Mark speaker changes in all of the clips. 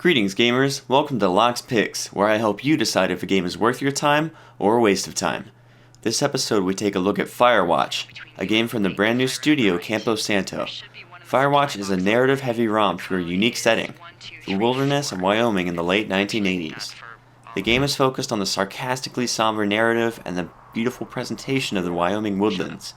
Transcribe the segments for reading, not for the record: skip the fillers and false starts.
Speaker 1: Greetings gamers, welcome to Locke's Picks, where I help you decide if a game is worth your time or a waste of time. This episode we take a look at Firewatch, a game from the brand new studio Campo Santo. Firewatch is a narrative-heavy romp through a unique setting, the wilderness of Wyoming in the late 1980s. The game is focused on the sarcastically somber narrative and the beautiful presentation of the Wyoming woodlands.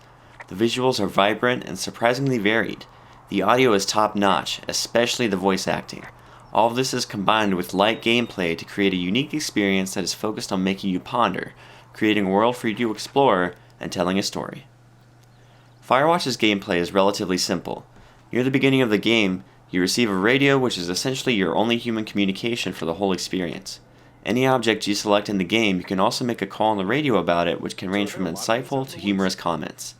Speaker 1: The visuals are vibrant and surprisingly varied. The audio is top-notch, especially the voice acting. All of this is combined with light gameplay to create a unique experience that is focused on making you ponder, creating a world for you to explore, and telling a story. Firewatch's gameplay is relatively simple. Near the beginning of the game, you receive a radio which is essentially your only human communication for the whole experience. Any object you select in the game, you can also make a call on the radio about it, which can range from insightful to humorous comments.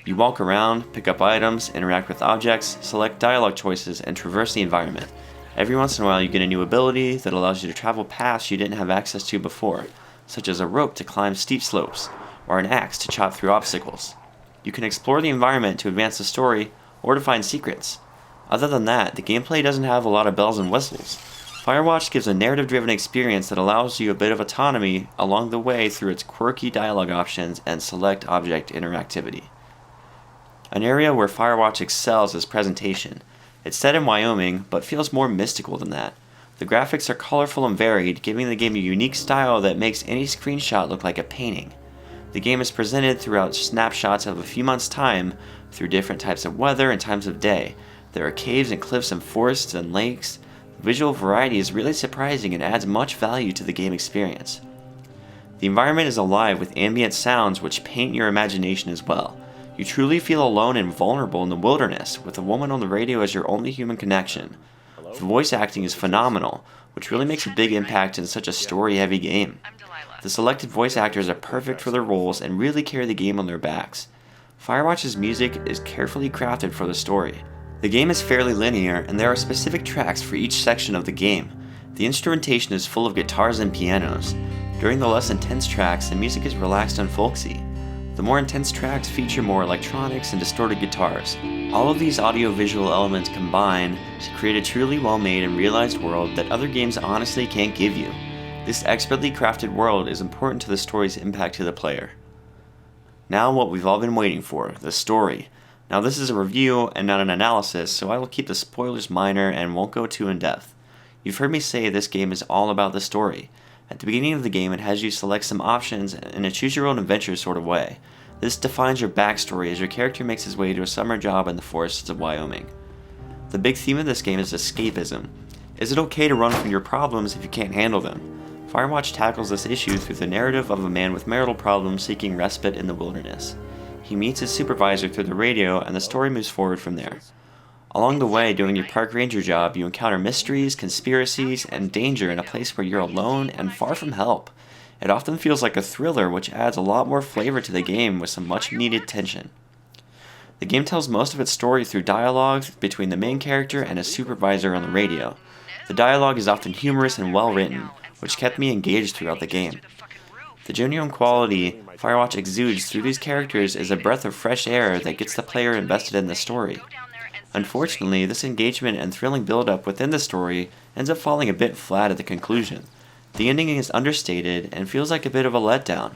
Speaker 1: You walk around, pick up items, interact with objects, select dialogue choices, and traverse the environment. Every once in a while you get a new ability that allows you to travel paths you didn't have access to before, such as a rope to climb steep slopes, or an axe to chop through obstacles. You can explore the environment to advance the story, or to find secrets. Other than that, the gameplay doesn't have a lot of bells and whistles. Firewatch gives a narrative-driven experience that allows you a bit of autonomy along the way through its quirky dialogue options and select object interactivity. An area where Firewatch excels is presentation. It's set in Wyoming, but feels more mystical than that. The graphics are colorful and varied, giving the game a unique style that makes any screenshot look like a painting. The game is presented throughout snapshots of a few months' time, through different types of weather and times of day. There are caves and cliffs and forests and lakes. The visual variety is really surprising and adds much value to the game experience. The environment is alive with ambient sounds which paint your imagination as well. You truly feel alone and vulnerable in the wilderness, with a woman on the radio as your only human connection. The voice acting is phenomenal, which really makes a big impact in such a story-heavy game. The selected voice actors are perfect for their roles and really carry the game on their backs. Firewatch's music is carefully crafted for the story. The game is fairly linear, and there are specific tracks for each section of the game. The instrumentation is full of guitars and pianos. During the less intense tracks, the music is relaxed and folksy. The more intense tracks feature more electronics and distorted guitars. All of these audio-visual elements combine to create a truly well-made and realized world that other games honestly can't give you. This expertly crafted world is important to the story's impact to the player. Now what we've all been waiting for, the story. Now this is a review and not an analysis, so I will keep the spoilers minor and won't go too in-depth. You've heard me say this game is all about the story. At the beginning of the game, it has you select some options in a choose-your-own-adventure sort of way. This defines your backstory as your character makes his way to a summer job in the forests of Wyoming. The big theme of this game is escapism. Is it okay to run from your problems if you can't handle them? Firewatch tackles this issue through the narrative of a man with marital problems seeking respite in the wilderness. He meets his supervisor through the radio, and the story moves forward from there. Along the way, doing your park ranger job, you encounter mysteries, conspiracies, and danger in a place where you're alone and far from help. It often feels like a thriller, which adds a lot more flavor to the game with some much-needed tension. The game tells most of its story through dialogue between the main character and his supervisor on the radio. The dialogue is often humorous and well-written, which kept me engaged throughout the game. The genuine quality Firewatch exudes through these characters is a breath of fresh air that gets the player invested in the story. Unfortunately, this engagement and thrilling build-up within the story ends up falling a bit flat at the conclusion. The ending is understated and feels like a bit of a letdown.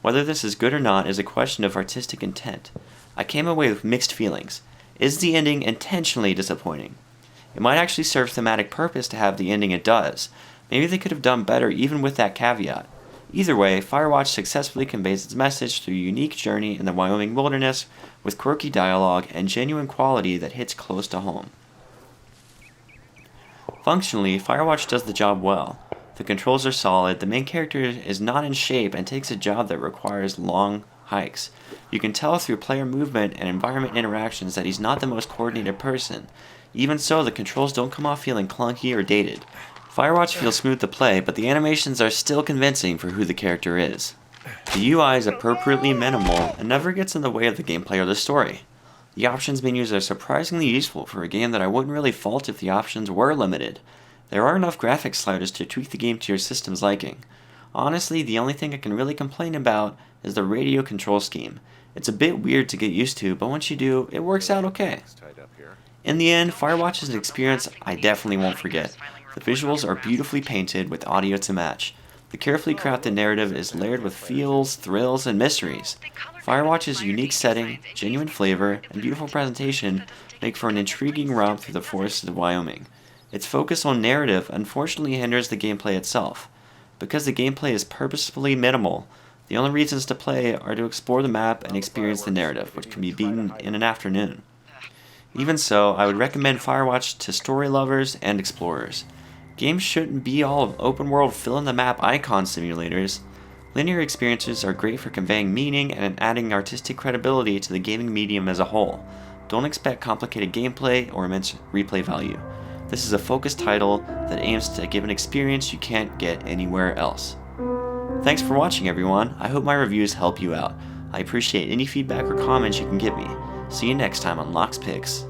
Speaker 1: Whether this is good or not is a question of artistic intent. I came away with mixed feelings. Is the ending intentionally disappointing? It might actually serve thematic purpose to have the ending it does. Maybe they could have done better even with that caveat. Either way, Firewatch successfully conveys its message through a unique journey in the Wyoming wilderness with quirky dialogue and genuine quality that hits close to home. Functionally, Firewatch does the job well. The controls are solid, the main character is not in shape and takes a job that requires long hikes. You can tell through player movement and environment interactions that he's not the most coordinated person. Even so, the controls don't come off feeling clunky or dated. Firewatch feels smooth to play, but the animations are still convincing for who the character is. The UI is appropriately minimal and never gets in the way of the gameplay or the story. The options menus are surprisingly useful for a game that I wouldn't really fault if the options were limited. There are enough graphics sliders to tweak the game to your system's liking. Honestly, the only thing I can really complain about is the radio control scheme. It's a bit weird to get used to, but once you do, it works out okay. In the end, Firewatch is an experience I definitely won't forget. The visuals are beautifully painted with audio to match. The carefully crafted narrative is layered with feels, thrills, and mysteries. Firewatch's unique setting, genuine flavor, and beautiful presentation make for an intriguing romp through the forests of Wyoming. Its focus on narrative unfortunately hinders the gameplay itself. Because the gameplay is purposefully minimal, the only reasons to play are to explore the map and experience the narrative, which can be beaten in an afternoon. Even so, I would recommend Firewatch to story lovers and explorers. Games shouldn't be all open world fill in the map icon simulators. Linear experiences are great for conveying meaning and adding artistic credibility to the gaming medium as a whole. Don't expect complicated gameplay or immense replay value. This is a focused title that aims to give an experience you can't get anywhere else. Thanks for watching, everyone. I hope my reviews help you out. I appreciate any feedback or comments you can give me. See you next time on Locks Picks.